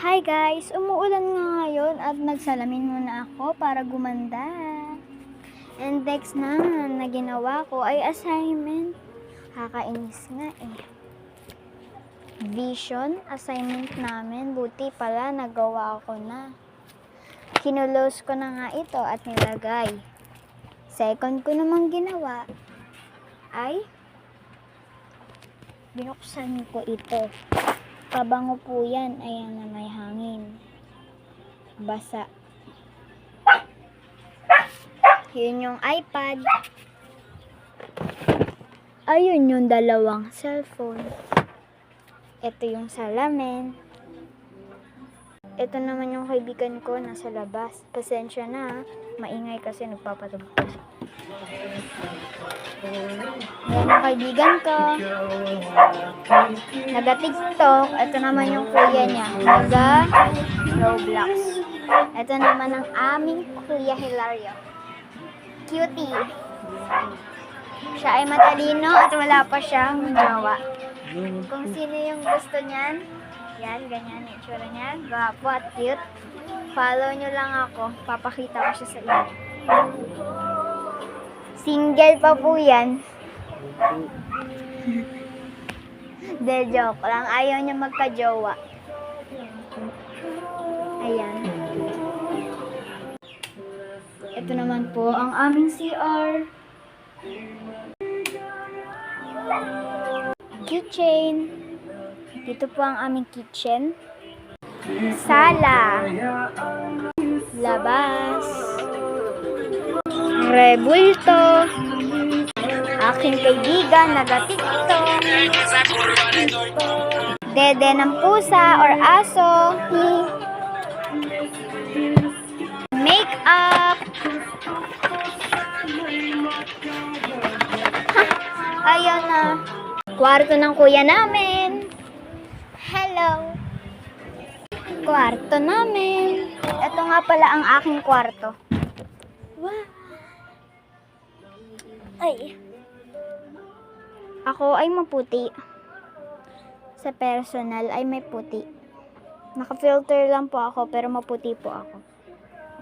Hi guys! Umuulan nga ngayon at nagsalamin muna ako para gumanda. And next na ginawa ko ay assignment. Kakainis nga eh. Vision assignment namin. Buti pala nagawa ko na. Kinulos ko na nga ito at nilagay. Second ko namang ginawa ay binuksan ko ito. Pabango po yan. Ayan na may hangin. Basa. Yun yung iPad. Ayun yung dalawang cellphone. Ito yung salamin. Ito naman yung kaibigan ko nasa labas. Pasensya na. Maingay kasi nagpapatugtog. Yan yung kaibigan ko. Naga-TikTok. Ito naman yung kuya niya. Naga-Roblox. Ito naman ang aming kuya Hilario. Cutie. Siya ay matalino at wala pa siyang jowa. Kung sino yung gusto niyan, yan, ganyan yung itsura niya. Gwapo at cute. Follow nyo lang ako. Papakita ko siya sa inyo. Single pa po yan. De joke lang. Ayaw niya magka-jowa. Ayan. Ito naman po ang aming CR. Kitchen. Dito po ang aming kitchen. Sala. Labas. Rebulto. Aking kaibigan, naga-TikTok. Dede ng pusa or aso. Make-up. Ayaw na. Kwarto ng kuya namin. Hello. Kwarto namin. Ito nga pala ang aking kwarto. Wow. Ay. Ako ay maputi. Sa personal ay may puti. Naka-filter lang po ako pero maputi po ako.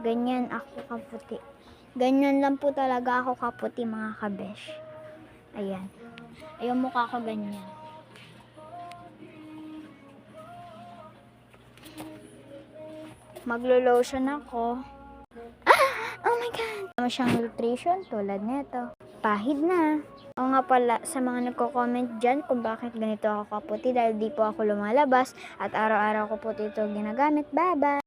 Ganyan ako kaputi. Ganyan lang po talaga ako kaputi mga kabesh. Ayan. Yung mukha ko ganyan. Maglo-lotion ako. Oh my God! Ano siyang nutrition tulad nito. Pahid na. O nga pala, sa mga nagko-comment dyan kung bakit ganito ako kaputi dahil di po ako lumalabas at araw-araw ko po ito ginagamit. Bye-bye!